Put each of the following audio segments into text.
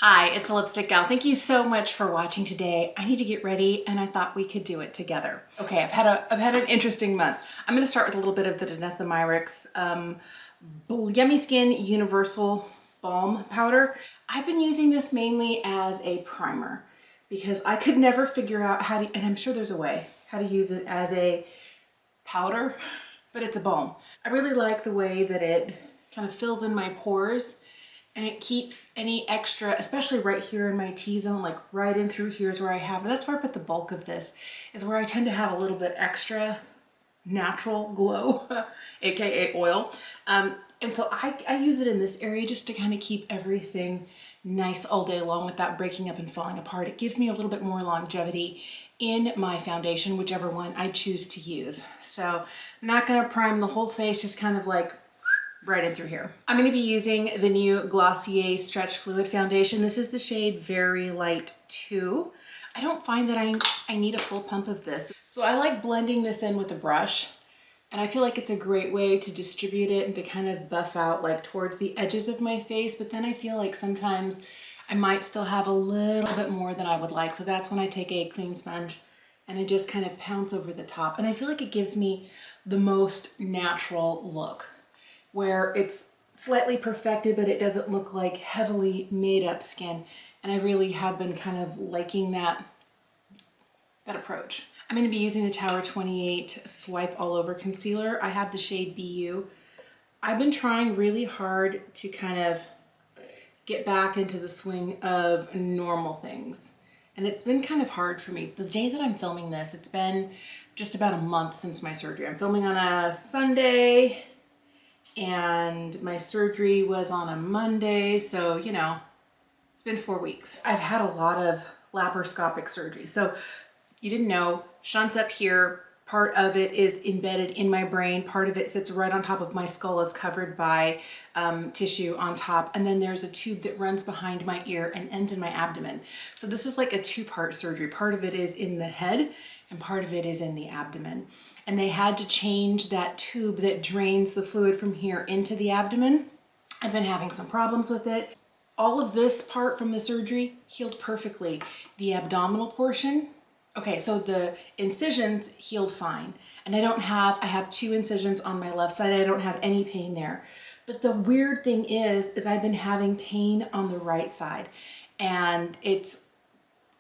Hi, it's a Lipstick Gal. Thank you so much for watching today. I need to get ready and I thought we could do it together. Okay, I've had an interesting month. I'm gonna start with a little bit of the Danessa Myricks Yummy Skin Universal Balm Powder. I've been using this mainly as a primer because I could never figure out how to, and I'm sure there's a way, how to use it as a powder, but it's a balm. I really like the way that it kind of fills in my pores and it keeps any extra, especially right here in my T-zone, like right in through here is where I have, that's where I put the bulk of this, is where I tend to have a little bit extra natural glow, AKA oil. And so I use it in this area just to kind of keep everything nice all day long without breaking up and falling apart. It gives me a little bit more longevity in my foundation, whichever one I choose to use. So I'm not gonna prime the whole face, just kind of like right in through here. I'm going to be using the new Glossier Stretch Fluid Foundation. This is the shade Very Light 2. I don't find that I need a full pump of this. So I like blending this in with a brush, and I feel like it's a great way to distribute it and to kind of buff out like towards the edges of my face, but then I feel like sometimes I might still have a little bit more than I would like. So that's when I take a clean sponge and I just kind of pounce over the top. And I feel like it gives me the most natural look, where it's slightly perfected, but it doesn't look like heavily made up skin. And I really have been kind of liking that approach. I'm gonna be using the Tower 28 Swipe All Over Concealer. I have the shade BU. I've been trying really hard to kind of get back into the swing of normal things. And it's been kind of hard for me. The day that I'm filming this, it's been just about a month since my surgery. I'm filming on a Sunday, and my surgery was on a Monday, so you know, it's been 4 weeks. I've had a lot of laparoscopic surgery. So you didn't know, shunts up here, part of it is embedded in my brain, part of it sits right on top of my skull, is covered by tissue on top, and then there's a tube that runs behind my ear and ends in my abdomen. So this is like a two-part surgery. Part of it is in the head and part of it is in the abdomen. And they had to change that tube that drains the fluid from here into the abdomen. I've been having some problems with it. All of this part from the surgery healed perfectly. The abdominal portion, okay, so the incisions healed fine. And I have 2 incisions on my left side. I don't have any pain there. But the weird thing is I've been having pain on the right side. And it's,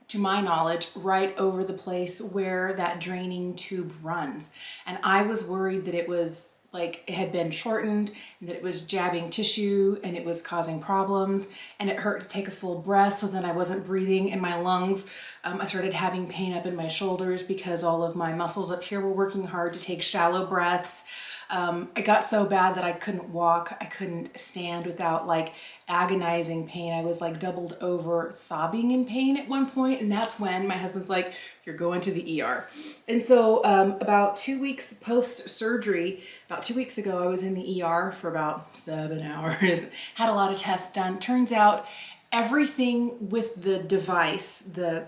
to my knowledge, right over the place where that draining tube runs. And I was worried that it was like it had been shortened and that it was jabbing tissue and it was causing problems, and it hurt to take a full breath, so then I wasn't breathing in my lungs. I started having pain up in my shoulders because all of my muscles up here were working hard to take shallow breaths. It got so bad that I couldn't walk, I couldn't stand without like agonizing pain. I was like doubled over sobbing in pain at one point, and that's when my husband's like, you're going to the ER. And so about 2 weeks post-surgery, about 2 weeks ago, I was in the ER for about 7 hours, had a lot of tests done. Turns out everything with the device, the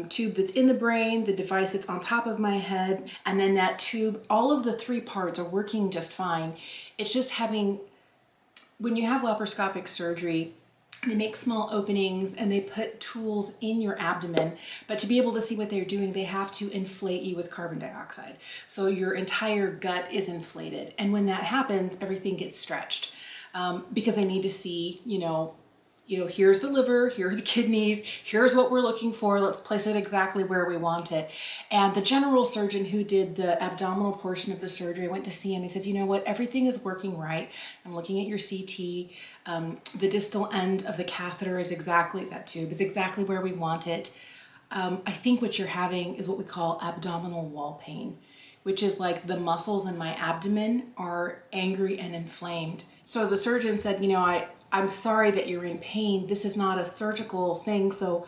tube that's in the brain, the device that's on top of my head, and then that tube, all of the 3 parts are working just fine. It's just when you have laparoscopic surgery, they make small openings and they put tools in your abdomen, but to be able to see what they're doing, they have to inflate you with carbon dioxide. So your entire gut is inflated. And when that happens, everything gets stretched because they need to see, here's the liver, here are the kidneys, here's what we're looking for, let's place it exactly where we want it. And the general surgeon who did the abdominal portion of the surgery, I went to see him, he says, you know what, everything is working right. I'm looking at your CT. The distal end of the catheter is exactly, that tube is exactly where we want it. I think what you're having is what we call abdominal wall pain, which is like the muscles in my abdomen are angry and inflamed. So the surgeon said, I'm sorry that you're in pain. This is not a surgical thing, so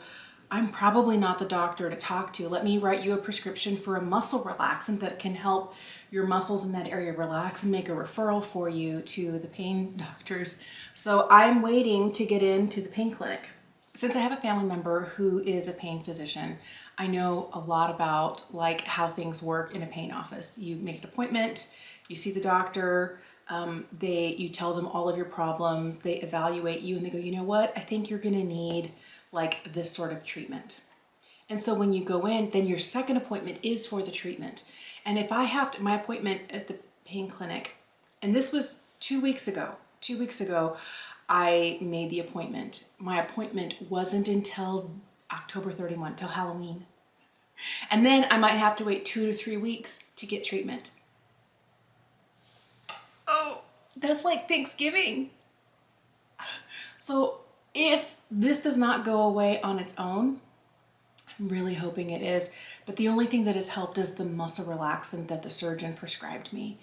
I'm probably not the doctor to talk to. Let me write you a prescription for a muscle relaxant that can help your muscles in that area relax and make a referral for you to the pain doctors. So I'm waiting to get into the pain clinic. Since I have a family member who is a pain physician, I know a lot about like how things work in a pain office. You make an appointment, you see the doctor, You tell them all of your problems, they evaluate you, and they go, you know what, I think you're gonna need like this sort of treatment. And so when you go in, then your second appointment is for the treatment. And if I have to, my appointment at the pain clinic, and this was 2 weeks ago, I made the appointment. My appointment wasn't until October 31, till Halloween. And then I might have to wait 2 to 3 weeks to get treatment. Oh, that's like Thanksgiving. So if this does not go away on its own, I'm really hoping it is, but the only thing that has helped is the muscle relaxant that the surgeon prescribed me.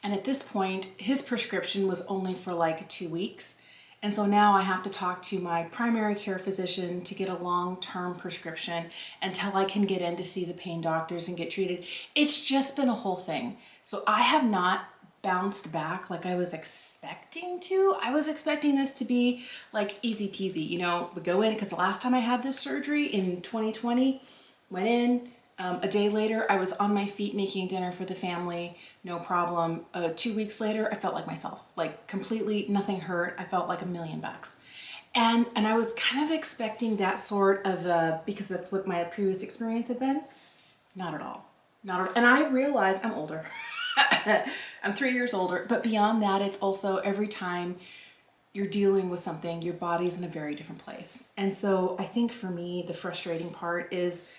And at this point, his prescription was only for like 2 weeks. And so now I have to talk to my primary care physician to get a long-term prescription until I can get in to see the pain doctors and get treated. It's just been a whole thing. So I have not bounced back like I was expecting to. I was expecting this to be like easy peasy, you know, we go in, because the last time I had this surgery in 2020, went in, a day later, I was on my feet making dinner for the family, no problem. 2 weeks later, I felt like myself, like completely nothing hurt. I felt like $1,000,000. And I was kind of expecting that sort of, because that's what my previous experience had been. Not at all. Not at all. And I realize I'm older. I'm 3 years older, but beyond that, it's also every time you're dealing with something, your body's in a very different place. And so I think for me, the frustrating part is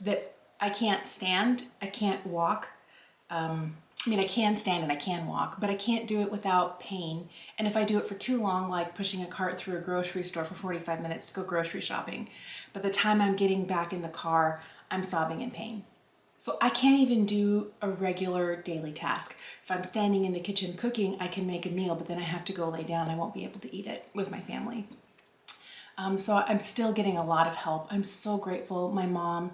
that I can't stand, I can't walk. I mean, I can stand and I can walk, but I can't do it without pain. And if I do it for too long, like pushing a cart through a grocery store for 45 minutes to go grocery shopping, by the time I'm getting back in the car, I'm sobbing in pain. So I can't even do a regular daily task. If I'm standing in the kitchen cooking, I can make a meal, but then I have to go lay down. I won't be able to eat it with my family. So I'm still getting a lot of help. I'm so grateful. My mom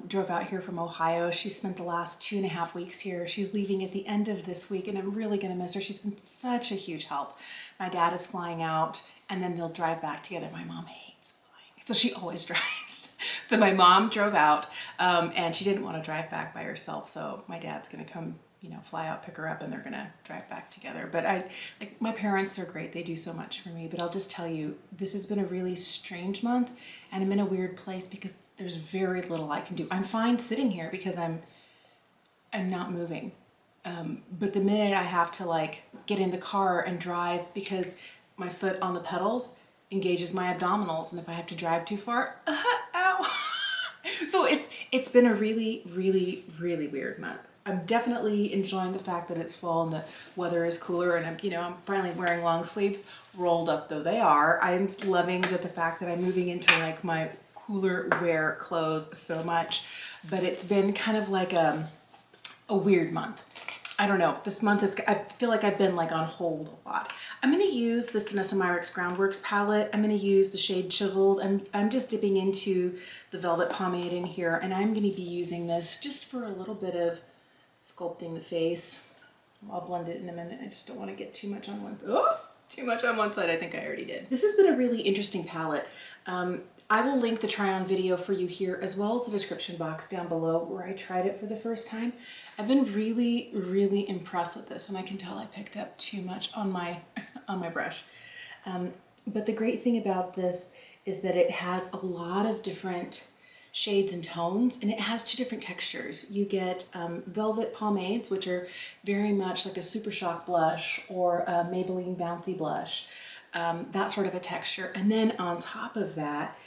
drove out here from Ohio. She spent the last 2.5 weeks here. She's leaving at the end of this week, and I'm really going to miss her. She's been such a huge help. My dad is flying out, and then they'll drive back together. My mom hates flying, so she always drives. So my mom drove out, and she didn't want to drive back by herself, so my dad's going to come, you know, fly out, pick her up, and they're going to drive back together. But like my parents are great. They do so much for me. But I'll just tell you, this has been a really strange month, and I'm in a weird place because there's very little I can do. I'm fine sitting here because I'm not moving. But the minute I have to like get in the car and drive, because my foot on the pedals engages my abdominals, and if I have to drive too far, ow. So it's been a really, really, really weird month. I'm definitely enjoying the fact that it's fall and the weather is cooler, and I'm finally wearing long sleeves, rolled up though they are. I'm loving the fact that I'm moving into like my cooler wear clothes so much, but it's been kind of like a weird month. I don't know. This month I feel like I've been like on hold a lot. I'm going to use this Danessa Myricks Groundworks palette. I'm going to use the shade Chiseled. I'm just dipping into the Velvet Pomade in here, and I'm going to be using this just for a little bit of sculpting the face. I'll blend it in a minute. I just don't want to get too much on one side. Oh, too much on one side. I think I already did. This has been a really interesting palette. I will link the try-on video for you here, as well as the description box down below where I tried it for the first time. I've been really, really impressed with this, and I can tell I picked up too much on my brush. But the great thing about this is that it has a lot of different shades and tones, and it has 2 different textures. You get velvet pomades, which are very much like a Super Shock blush or a Maybelline Bouncy blush, that sort of a texture. And then on top of that,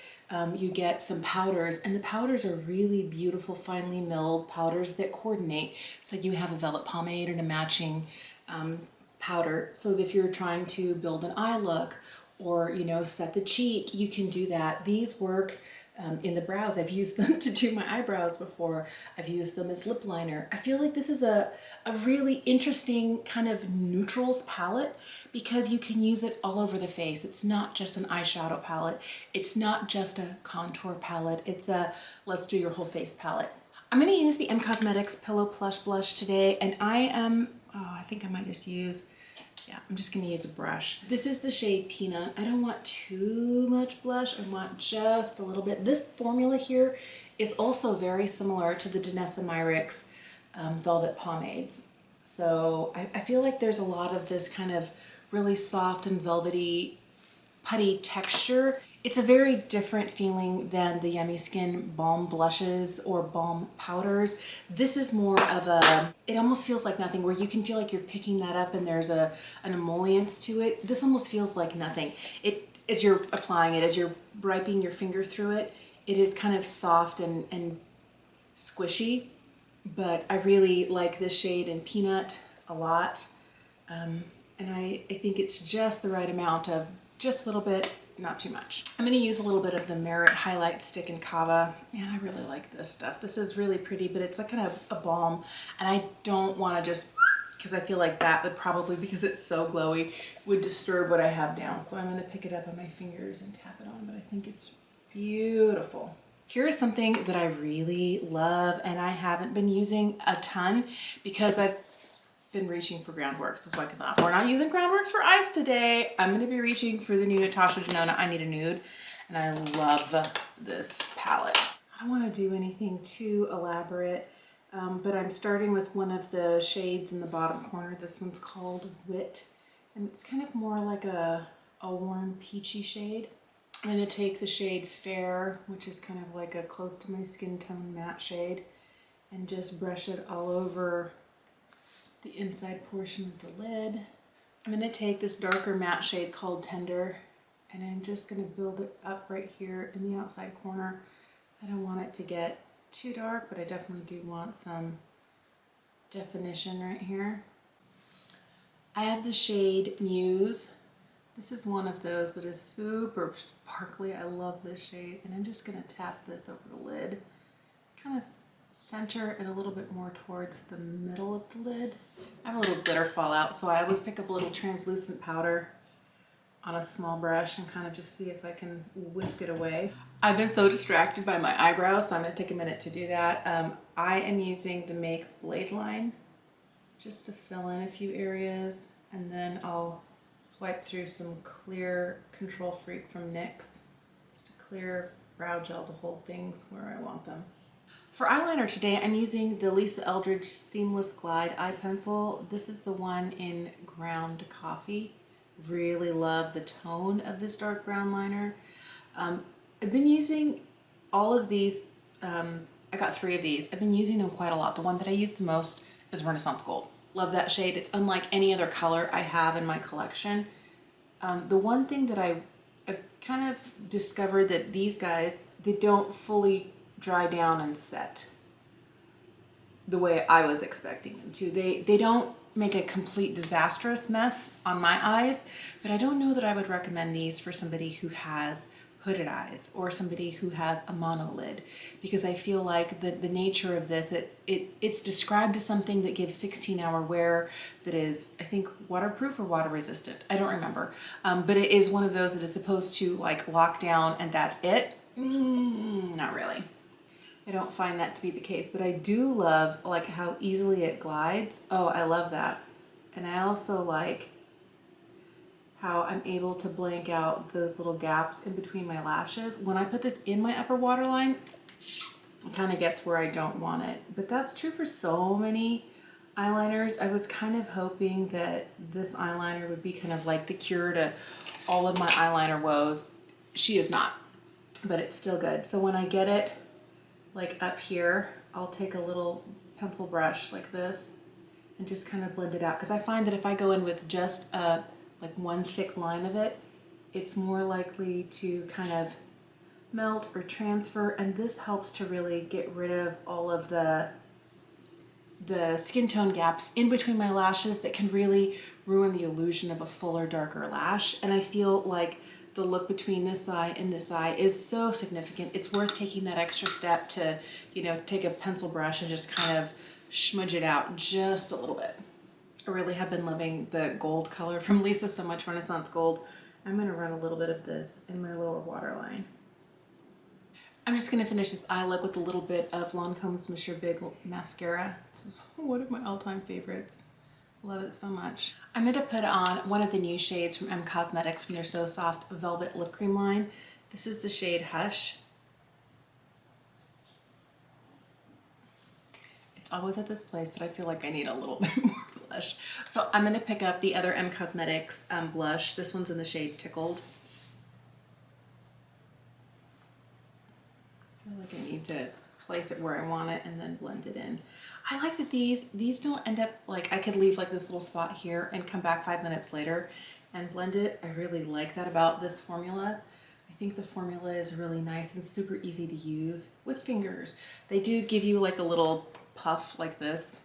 you get some powders, and the powders are really beautiful, finely milled powders that coordinate. So you have a velvet pomade and a matching powder. So if you're trying to build an eye look or, set the cheek, you can do that. These work in the brows. I've used them to do my eyebrows before. I've used them as lip liner. I feel like this is a really interesting kind of neutrals palette because you can use it all over the face. It's not just an eyeshadow palette. It's not just a contour palette. It's a let's do your whole face palette. I'm going to use the EM Cosmetics Pillow Plush Blush today, and I think I might just use, I'm just going to use a brush. This is the shade Peanut. I don't want too much blush. I want just a little bit. This formula here is also very similar to the Danessa Myricks Velvet Pomades. So I feel like there's a lot of this kind of really soft and velvety putty texture. It's a very different feeling than the Yummy Skin balm blushes or balm powders. This is more of a, it almost feels like nothing, where you can feel like you're picking that up and there's an emollience to it. This almost feels like nothing. As you're applying it, as you're wiping your finger through it, it is kind of soft and squishy, but I really like this shade in Peanut a lot. And I think it's just the right amount of just a little bit, not too much. I'm going to use a little bit of the Merit Highlight Stick in Kava. Man, I really like this stuff. This is really pretty, but it's like kind of a balm, and I don't want to just, because I feel like that would probably, because it's so glowy, would disturb what I have down. So I'm going to pick it up on my fingers and tap it on, but I think it's beautiful. Here is something that I really love, and I haven't been using a ton because I've been reaching for Groundworks. So I can laugh. We're not using Groundworks for eyes today. I'm going to be reaching for the new Natasha Denona I Need a Nude, and I love this palette. I don't want to do anything too elaborate, but I'm starting with one of the shades in the bottom corner. This one's called Wit, and it's kind of more like a warm peachy shade. I'm going to take the shade Fair, which is kind of like a close to my skin tone matte shade, and just brush it all over the inside portion of the lid. I'm going to take this darker matte shade called Tender, and I'm just going to build it up right here in the outside corner. I don't want it to get too dark, but I definitely do want some definition right here. I have the shade Muse. This is one of those that is super sparkly. I love this shade, and I'm just going to tap this over the lid, kind of center it a little bit more towards the middle of the lid. I have a little glitter fallout, so I always pick up a little translucent powder on a small brush and kind of just see if I can whisk it away. I've been so distracted by my eyebrows, so I'm going to take a minute to do that. I am using the Make Blade Line just to fill in a few areas, and then I'll swipe through some clear Control Freak from NYX, just a clear brow gel to hold things where I want them. For eyeliner today, I'm using the Lisa Eldridge Seamless Glide Eye Pencil. This is the one in Ground Coffee. Really love the tone of this dark brown liner. I've been using all of these. I got 3 of these. I've been using them quite a lot. The one that I use the most is Renaissance Gold. Love that shade. It's unlike any other color I have in my collection. The one thing that I've kind of discovered that these guys, they don't fully dry down and set the way I was expecting them to. They don't make a complete disastrous mess on my eyes, but I don't know that I would recommend these for somebody who has hooded eyes or somebody who has a monolid, because I feel like the nature of this, it's described as something that gives 16-hour wear that is, I think, waterproof or water resistant. I don't remember, but it is one of those that is supposed to like lock down and that's it. Not really. I don't find that to be the case, but I do love like how easily it glides. Oh, I love that. And I also like how I'm able to blank out those little gaps in between my lashes. When I put this in my upper waterline, it kind of gets where I don't want it. But that's true for so many eyeliners. I was kind of hoping that this eyeliner would be kind of like the cure to all of my eyeliner woes. She is not, but it's still good. So when I get it like up here, I'll take a little pencil brush like this and just kind of blend it out. Because I find that if I go in with just like one thick line of it, it's more likely to kind of melt or transfer, and this helps to really get rid of all of the skin tone gaps in between my lashes that can really ruin the illusion of a fuller, darker lash. And I feel like the look between this eye and this eye is so significant. It's worth taking that extra step to, you know, take a pencil brush and just kind of smudge it out just a little bit. I really have been loving the gold color from Lisa so much, Renaissance Gold. I'm going to run a little bit of this in my lower waterline. I'm just going to finish this eye look with a little bit of Lancome's Monsieur Big mascara. This is one of my all-time favorites. Love it so much. I'm going to put on one of the new shades from EM Cosmetics from their So Soft Velvet Lip Cream line. This is the shade Hush. It's always at this place that I feel like I need a little bit more blush. So I'm gonna pick up the other EM Cosmetics blush. This one's in the shade Tickled. I feel like I need to place it where I want it and then blend it in. I like that these don't end up, like I could leave like this little spot here and come back 5 minutes later and blend it. I really like that about this formula. I think the formula is really nice and super easy to use with fingers. They do give you like a little puff like this.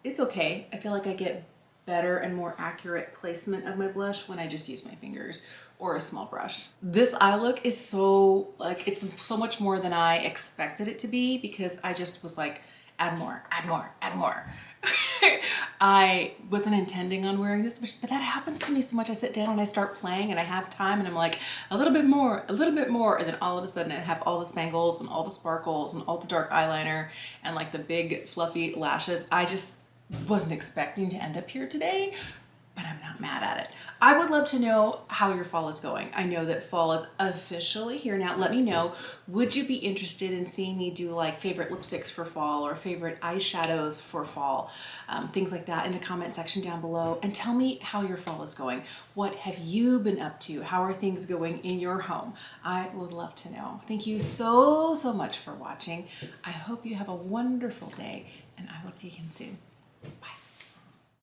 It's okay. I feel like I get better and more accurate placement of my blush when I just use my fingers or a small brush. This eye look is so, like, it's so much more than I expected it to be because I just was like, add more, add more, add more. I wasn't intending on wearing this, but that happens to me so much. I sit down and I start playing and I have time and I'm like, a little bit more, and then all of a sudden I have all the spangles and all the sparkles and all the dark eyeliner and like the big fluffy lashes. I just wasn't expecting to end up here today, but I'm not mad at it. I would love to know how your fall is going. I know that fall is officially here now. Let me know, would you be interested in seeing me do like favorite lipsticks for fall or favorite eyeshadows for fall? Things like that in the comment section down below, and tell me how your fall is going. What have you been up to? How are things going in your home? I would love to know. Thank you so much for watching. I hope you have a wonderful day and I will see you again soon. Bye.